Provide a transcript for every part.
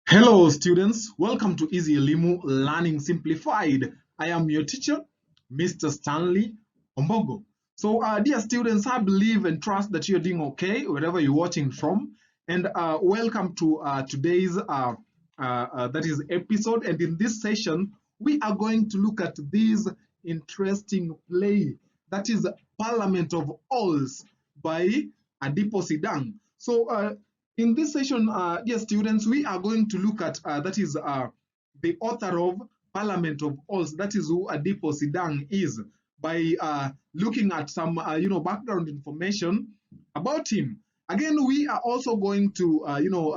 Hello, students. Welcome to EasyElimu Learning Simplified. I am your teacher, Mr. Stanley Ombogo. So, dear students, I believe and trust that you're doing okay wherever you're watching from. And welcome to today's that is episode. And in this session, we are going to look at this interesting play that is Parliament of Owls by Adipo Sidang. So, in this session, dear students, we are going to look at that is the author of Parliament of Owls. That is who Adipo Sidang is, by looking at some background information about him. Again, we are also going to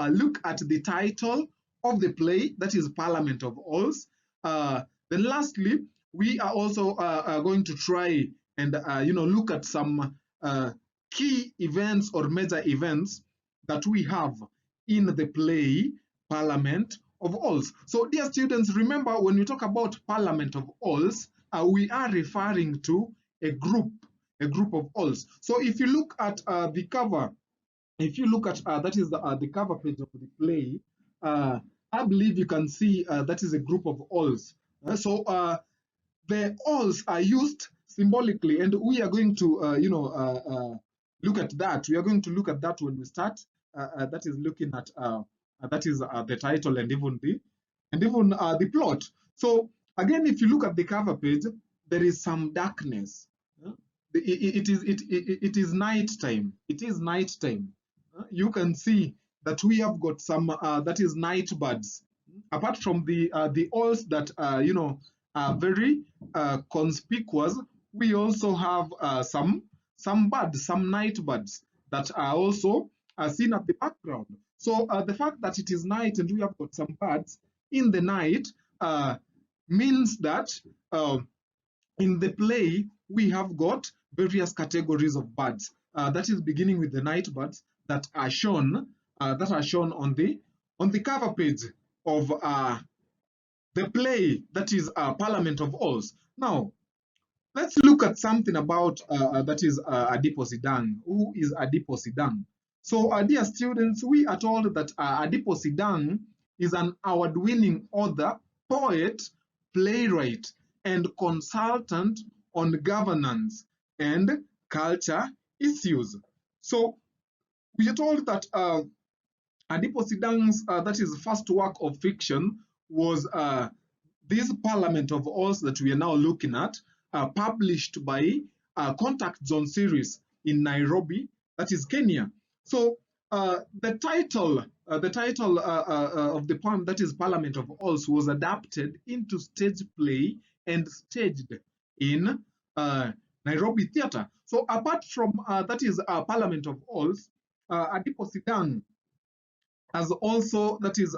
look at the title of the play, that is Parliament of Owls. Then lastly, we are also going to try and look at some key events or major events that we have in the play Parliament of Owls. So, dear students, remember when we talk about Parliament of Owls, we are referring to a group of owls. So, if you look at the cover, if you look at that is the cover page of the play, I believe you can see that is a group of owls. The owls are used symbolically, and we are going to look at that. We are going to look at that when we start. That is looking at that is the title and even the plot. So again, if you look at the cover page, there is some darkness. It is night time. It is night time. You can see that we have got some that is night birds. Apart from the owls that are very conspicuous, we also have some birds, some night birds that are also seen at the background. So the fact that it is night and we have got some birds in the night means that in the play we have got various categories of birds. That is beginning with the night birds that are shown on the cover page of the play, that is Parliament of Owls. Now, let's look at something about that is Adipo Sidang. Who is Adipo Sidang? So, dear students, we are told that Adipo Sidang is an award-winning author, poet, playwright, and consultant on governance and culture issues. So, we are told that Adipo Sidang's that is first work of fiction was this Parliament of Owls that we are now looking at, published by Contact Zone series in Nairobi, that is Kenya. So the title of the poem, that is Parliament of Owls, was adapted into stage play and staged in Nairobi Theatre. So apart from that is Parliament of Owls, Adipo Sidang has also that is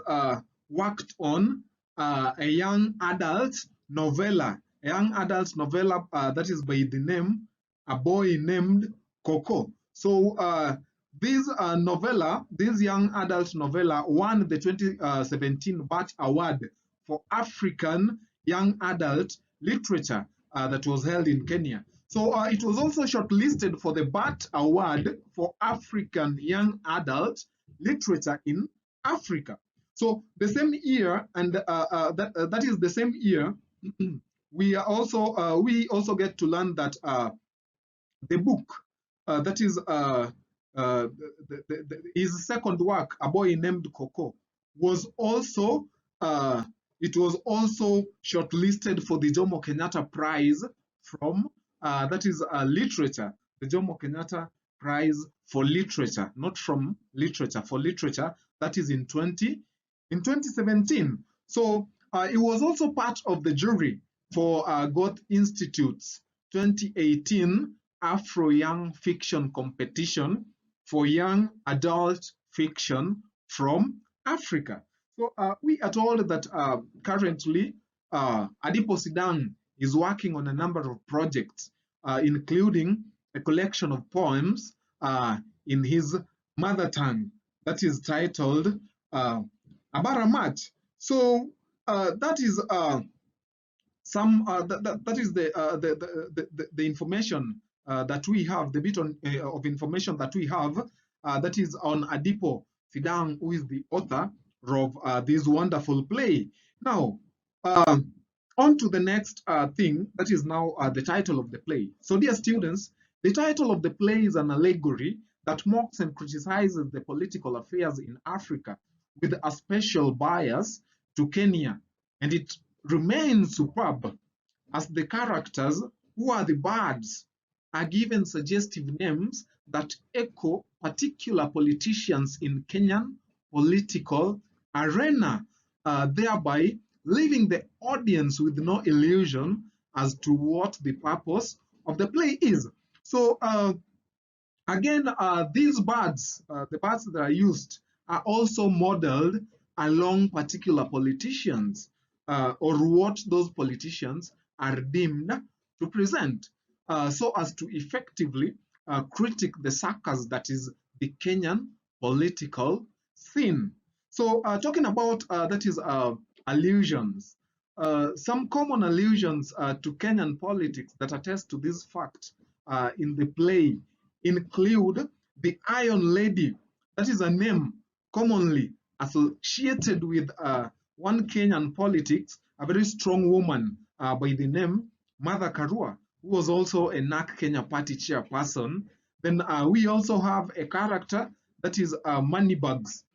worked on a young adult novella, that is by the name A Boy Named Coco. So this novella, this young adult novella, won the 2017 BAT Award for African Young Adult Literature that was held in Kenya. So it was also shortlisted for the BAT Award for African Young Adult Literature in Africa. So the same year, and that is the same year, we also get to learn that the book that is his second work, A Boy Named Coco, was also shortlisted for the Jomo Kenyatta Prize from that is literature, the Jomo Kenyatta Prize for Literature, not from literature, for literature. That is in 2017. So it was also part of the jury for Goethe Institute's 2018 Afro Young Fiction Competition for young adult fiction from Africa. So we are told that currently Adipo Sidang is working on a number of projects, including a collection of poems in his mother tongue that is titled Abaramat. So that is that is the information that we have, the bit of information that we have that is on Adipo Sidang, who is the author of this wonderful play. Now, on to the next thing, that is now the title of the play. So, dear students, the title of the play is an allegory that mocks and criticizes the political affairs in Africa with a special bias to Kenya, and it remains superb as the characters, who are the bards, are given suggestive names that echo particular politicians in Kenyan political arena, thereby leaving the audience with no illusion as to what the purpose of the play is. So, again, these birds, the birds that are used, are also modeled along particular politicians or what those politicians are deemed to present, so as to effectively critique the circus that is the Kenyan political scene. So, talking about that is allusions. Some common allusions to Kenyan politics that attest to this fact in the play include the Iron Lady. That is a name commonly associated with one Kenyan politics, a very strong woman by the name Martha Karua, who was also a NARC Kenya party chairperson. Then we also have a character that is Moneybags.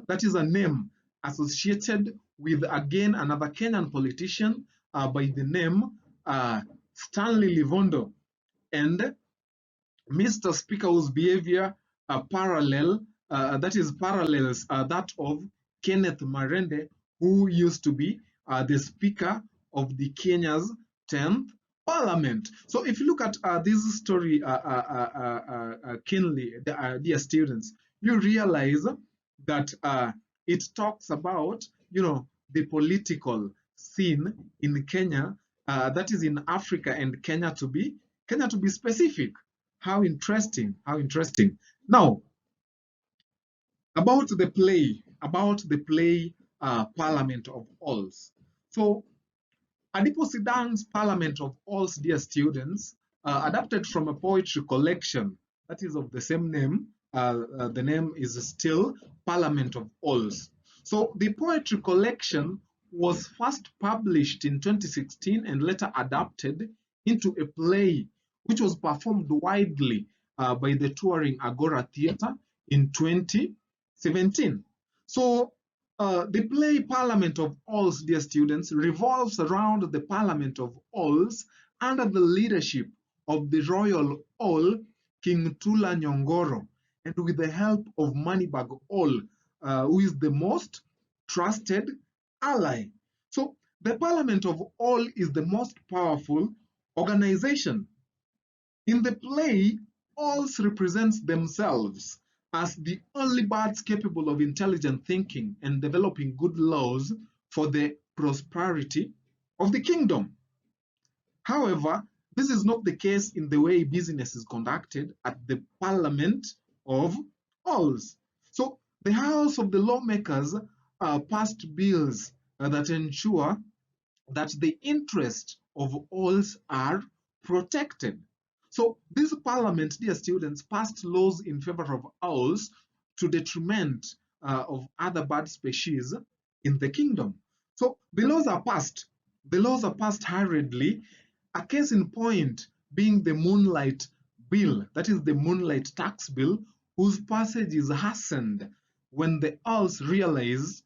That is a name associated with, again, another Kenyan politician by the name Stanley Livondo. And Mr. Speaker, whose behavior that is parallels that of Kenneth Marende, who used to be the Speaker of the Kenya's 10th Parliament. So if you look at this story keenly, dear students, you realize that it talks about, the political scene in Kenya, that is in Africa and Kenya to be specific. How interesting, how interesting. Now, about the play, Parliament of Alls. So, Adipo Sidang's Parliament of Alls, dear students, adapted from a poetry collection that is of the same name. The name is still Parliament of Alls. So, the poetry collection was first published in 2016 and later adapted into a play which was performed widely by the touring Agora Theatre in 2017. So, the play Parliament of Alls, dear students, revolves around the Parliament of Alls under the leadership of the royal All, King Tula Nyongoro, and with the help of Moneybag All, who is the most trusted ally. So, the Parliament of All is the most powerful organization. In the play, Alls represents themselves as the only bards capable of intelligent thinking and developing good laws for the prosperity of the kingdom. However, this is not the case in the way business is conducted at the Parliament of Alls. So, the House of the Lawmakers passed bills that ensure that the interests of Alls are protected. So this parliament, dear students, passed laws in favor of owls to detriment of other bird species in the kingdom. So the laws are passed. The laws are passed hurriedly. A case in point being the Moonlight Bill, that is the Moonlight Tax Bill, whose passage is hastened when the owls realize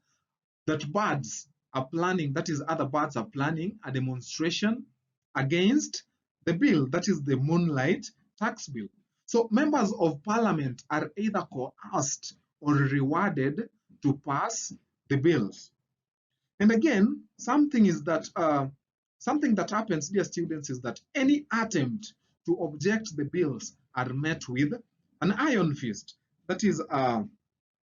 that birds are planning, that is, other birds are planning a demonstration against the bill, that is the Moonlight Tax Bill. So members of parliament are either coerced or rewarded to pass the bills. And again, something that happens, dear students, is that any attempt to object the bills are met with an iron fist. That is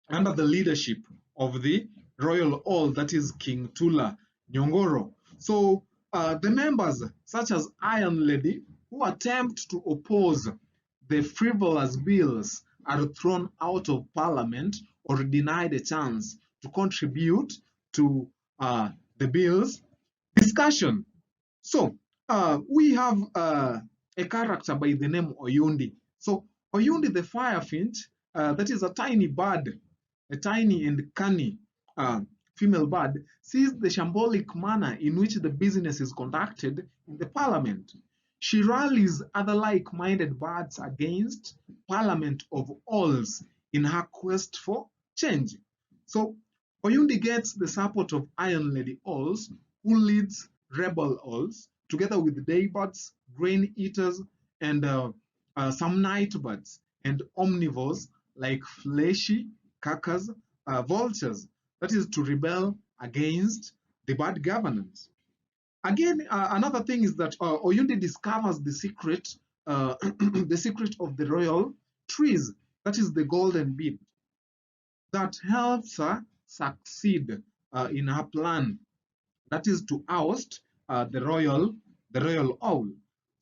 under the leadership of the royal all, that is King Tula Nyongoro. So the members, such as Iron Lady, who attempt to oppose the frivolous bills, are thrown out of parliament or denied a chance to contribute to the bill's discussion. So we have a character by the name Oyundi. So Oyundi the firefinch, that is a tiny bird, a tiny and canny female bird, sees the shambolic manner in which the business is conducted in the parliament. She rallies other like-minded birds against Parliament of Owls in her quest for change. So Oyundi gets the support of Iron Lady Owls, who leads rebel owls, together with daybirds, grain eaters, and some night birds, and omnivores like fleshy carcass vultures, that is to rebel against the bad governance. Again, another thing is that Oyundi discovers the secret, the secret of the royal trees, that is the golden bead, that helps her succeed in her plan, that is to oust the royal owl.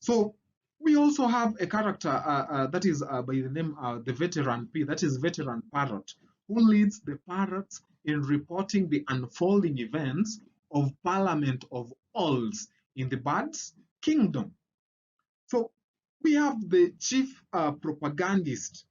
So we also have a character that is by the name the veteran P, that is veteran parrot, who leads the parrots in reporting the unfolding events of Parliament of Owls in the bird's kingdom. So we have the chief propagandist,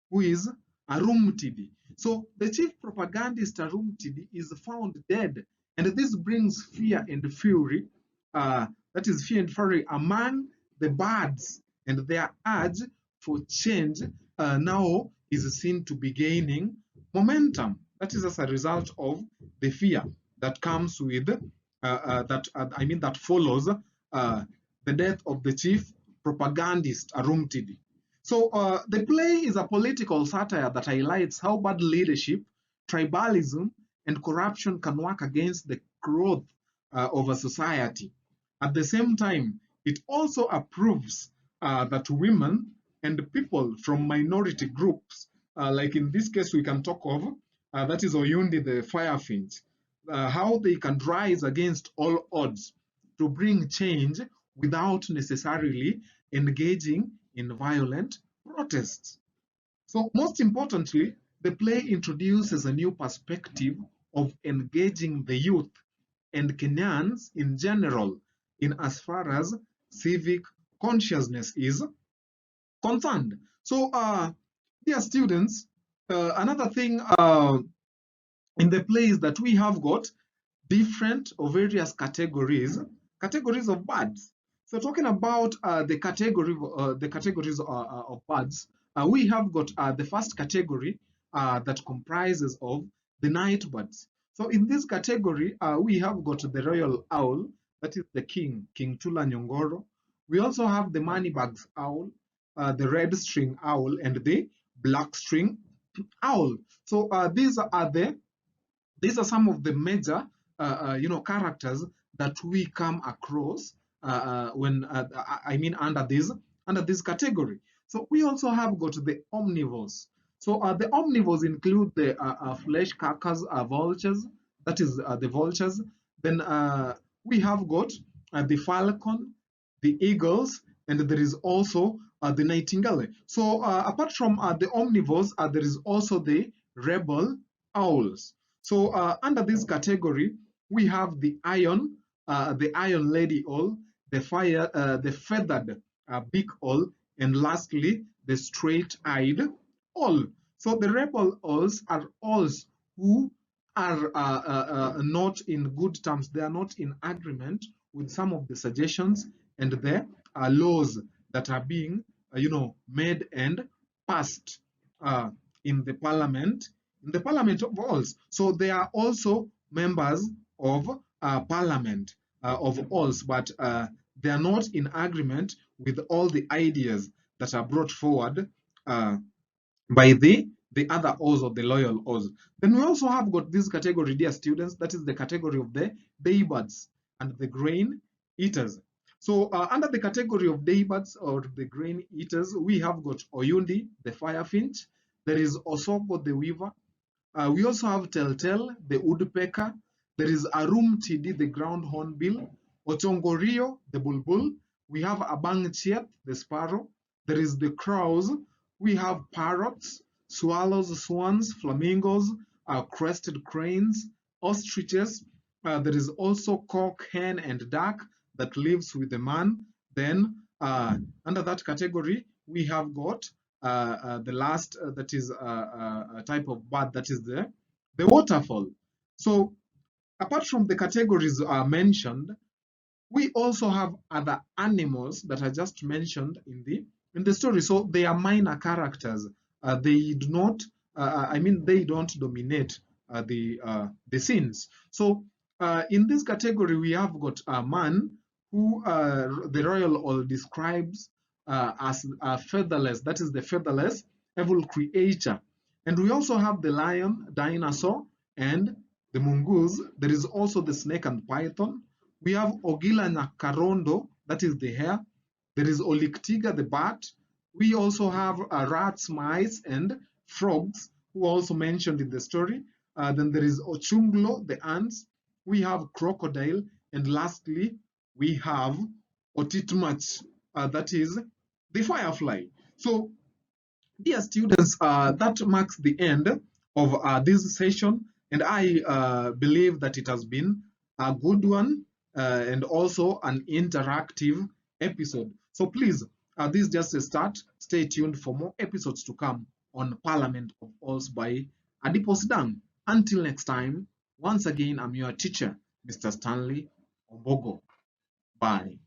who is Arumtidi. So the chief propagandist Arumtidi is found dead, and this brings fear and fury, that is fear and fury among the birds, and their urge for change now is seen to be gaining momentum. That is as a result of the fear that comes with that follows the death of the chief propagandist Arumtidi. So the play is a political satire that highlights how bad leadership, tribalism, and corruption can work against the growth of a society. At the same time, it also approves that women and people from minority groups, like in this case we can talk of, that is Oyundi the Firefinch, how they can rise against all odds to bring change without necessarily engaging in violent protests. So most importantly, the play introduces a new perspective of engaging the youth and Kenyans in general in as far as civic consciousness is concerned. So, dear students, another thing in the play is that we have got different or various categories of birds. So talking about the categories of birds, we have got the first category that comprises of the night birds. So in this category, we have got the royal owl, that is the King Tula Nyongoro. We also have the moneybags owl, the red string owl, and the black string owl. So these are some of the major characters that we come across when under this category. So we also have got the omnivores. So the omnivores include the flesh carcass vultures, that is the vultures. Then we have got the falcon, the eagles, and there is also the nightingale. So apart from the omnivores, there is also the rebel owls. So under this category, we have the iron lady owl, the feathered big owl, and lastly, the straight-eyed owl. So the rebel owls are owls who are not in good terms. They are not in agreement with some of the suggestions and the laws that are being, made and passed in the parliament of Owls. So they are also members of parliament of Owls, but they are not in agreement with all the ideas that are brought forward by the other O's or the loyal O's. Then we also have got this category, dear students, that is the category of the daybirds and the grain eaters. So under the category of daybirds or the grain eaters, we have got Oyundi, the firefinch. There is Osogo, the weaver. We also have Telltale, the woodpecker. There is Arumtidi, the ground hornbill. Ochongorio, the bulbul. We have Abangchiet, the sparrow. There is the crows. We have parrots, swallows, swans, flamingos, crested cranes, ostriches. There is also cock, hen, and duck that lives with the man. Then under that category, we have got the last that is a type of bird, that is the waterfall. So apart from the categories mentioned, we also have other animals that are just mentioned in the story. So they are minor characters. They do not, I mean, they don't dominate the scenes. So in this category, we have got a man who the royal owl describes as a featherless. That is the featherless evil creature. And we also have the lion, dinosaur, and the mongoose. There is also the snake and python. We have Ogila Nyakarondo, that is the hare. There is Oliktiga, the bat. We also have rats, mice, and frogs, who are also mentioned in the story. Then there is Ochunglo, the ants. We have crocodile. And lastly, we have Otitmach, that is the firefly. So dear students, that marks the end of this session, and I believe that it has been a good one and also an interactive episode. So please, this is just a start. Stay tuned for more episodes to come on Parliament of Alls by Adipo Sidang. Until next time, once again, I'm your teacher, Mr. Stanley Ombogo. Bye.